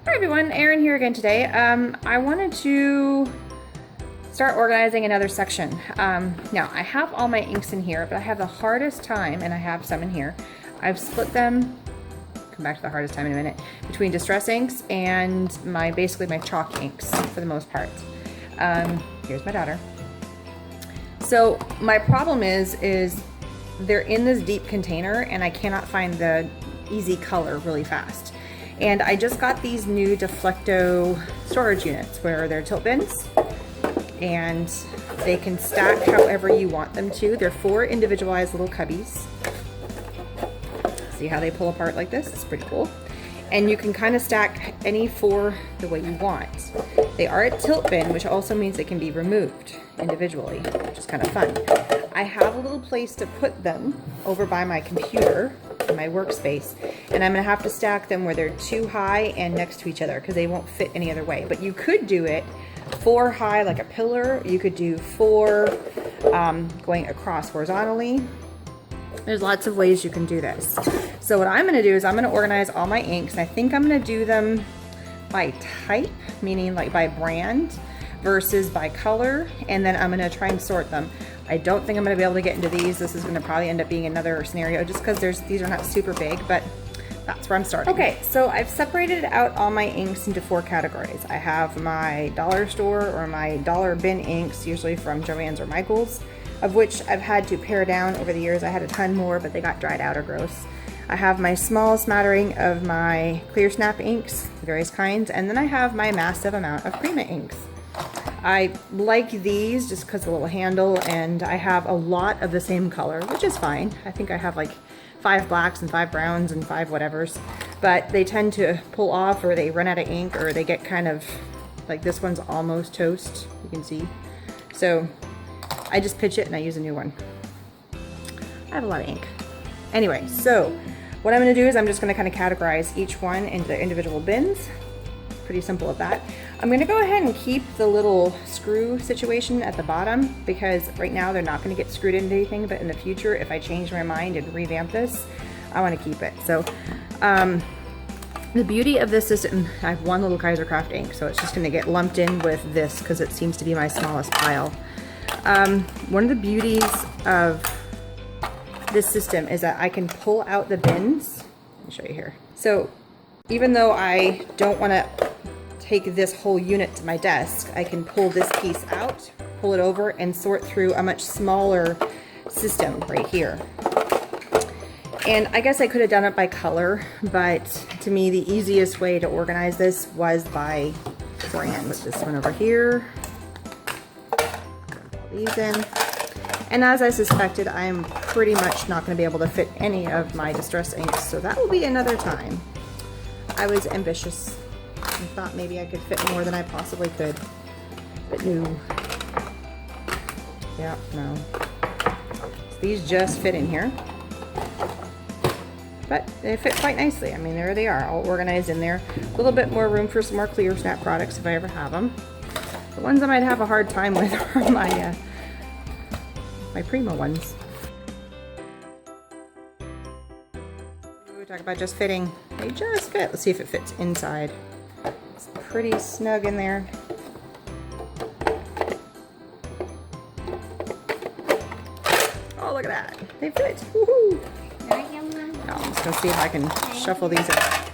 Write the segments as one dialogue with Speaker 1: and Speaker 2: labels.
Speaker 1: Hi everyone, Erin here again today. I wanted to start organizing another section. Now I have all my inks in here, but I have the hardest time, and I have some in here. I've split them, come back to the hardest time in a minute, between distress inks and basically my chalk inks for the most part. Here's my daughter. So my problem is they're in this deep container and I cannot find the easy color really fast. And I just got these new Deflecto storage units where they're tilt bins and they can stack however you want them to. They're 4 individualized little cubbies. See how they pull apart like this? It's pretty cool. And you can kind of stack any 4 the way you want. They are a tilt bin, which also means they can be removed individually, which is kind of fun. I have a little place to put them over by my computer, in my workspace, and I'm gonna have to stack them where they're too high and next to each other because they won't fit any other way. But you could do it 4 high like a pillar. You could do 4 going across horizontally. There's lots of ways you can do this. So what I'm gonna do is I'm gonna organize all my inks, and I think I'm gonna do them by type, meaning like by brand versus by color, and then I'm gonna try and sort them. I don't think I'm gonna be able to get into these. This is gonna probably end up being another scenario just because these are not super big, but that's where I'm starting. Okay, so I've separated out all my inks into 4 categories. I have my dollar store or my dollar bin inks, usually from Joann's or Michael's, of which I've had to pare down over the years. I had a ton more, but they got dried out or gross. I have my small smattering of my clear snap inks, various kinds, and then I have my massive amount of Prima inks. I like these just because of the little handle, and I have a lot of the same color, which is fine. I think I have like 5 blacks and 5 browns and 5 whatevers, but they tend to pull off, or they run out of ink, or they get kind of like this one's almost toast, you can see. So I just pitch it and I use a new one. I have a lot of ink. Anyway, so what I'm going to do is I'm just going to kind of categorize each one into the individual bins. Pretty simple at that. I'm going to go ahead and keep the little screw situation at the bottom because right now they're not going to get screwed into anything, but in the future, if I change my mind and revamp this, I want to keep it. So the beauty of this system, I have 1 little Kaisercraft ink, so it's just going to get lumped in with this because it seems to be my smallest pile. One of the beauties of this system is that I can pull out the bins. Let me show you here. So even though I don't want to take this whole unit to my desk, I can pull this piece out, pull it over, and sort through a much smaller system right here. And I guess I could have done it by color, but to me the easiest way to organize this was by brand. With this one over here, these in. And as I suspected, I'm pretty much not going to be able to fit any of my distress inks, so that will be another time. I was ambitious and thought maybe I could fit more than I possibly could, but no. Yeah, no. So these just fit in here, but they fit quite nicely. I mean, there they are, all organized in there. A little bit more room for some more clear snap products if I ever have them. The ones I might have a hard time with are my Prima ones. Talk about just fitting. They just fit. Let's see if it fits inside. It's pretty snug in there. Oh, look at that. They fit. Woohoo! Now I'm just gonna see if I can shuffle these out.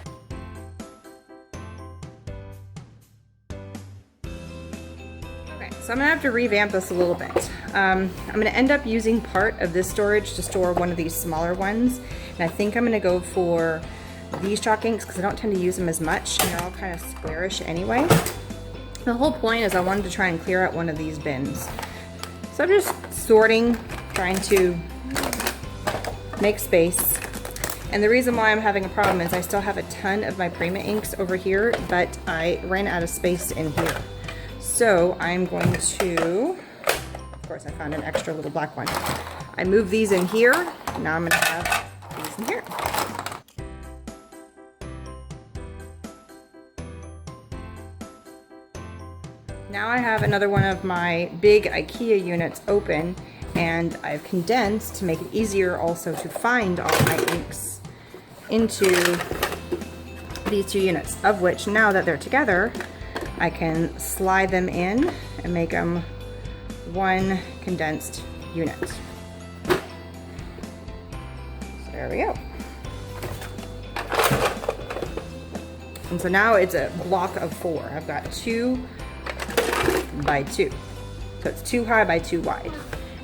Speaker 1: Okay, so I'm gonna have to revamp this a little bit. I'm gonna end up using part of this storage to store one of these smaller ones. And I think I'm going to go for these chalk inks because I don't tend to use them as much, and they're all kind of squarish anyway. The whole point is I wanted to try and clear out one of these bins. So I'm just sorting, trying to make space. And the reason why I'm having a problem is I still have a ton of my Prima inks over here, but I ran out of space in here. So I'm going to, of course I found an extra little black one. I moved these in here. Now I'm going to have these in here. Now I have another one of my big IKEA units open, and I've condensed to make it easier also to find all my inks into these two units, of which now that they're together, I can slide them in and make them one condensed unit. So there we go. And so now it's a block of 4. I've got 2 by 2. So it's 2 high by 2 wide.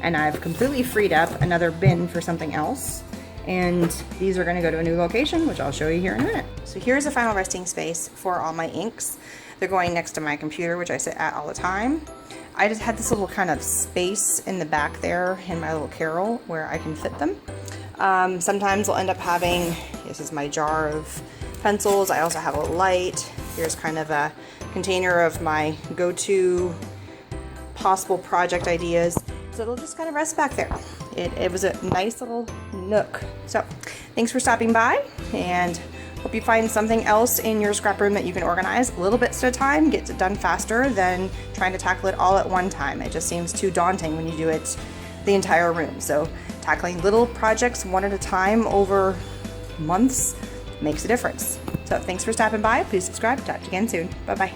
Speaker 1: And I've completely freed up another bin for something else. And these are gonna go to a new location, which I'll show you here in a minute. So here's a final resting space for all my inks. They're going next to my computer, which I sit at all the time. I just had this little kind of space in the back there in my little carrel where I can fit them. Sometimes I'll end up having, this is my jar of pencils. I also have a light. Here's kind of a container of my go-to possible project ideas. So it'll just kind of rest back there. It was a nice little nook. So thanks for stopping by, and hope you find something else in your scrap room that you can organize a little bit at a time, gets it done faster than trying to tackle it all at one time. It just seems too daunting when you do it the entire room. So tackling little projects one at a time over months makes a difference. So thanks for stopping by. Please subscribe. Talk to you again soon. Bye-bye.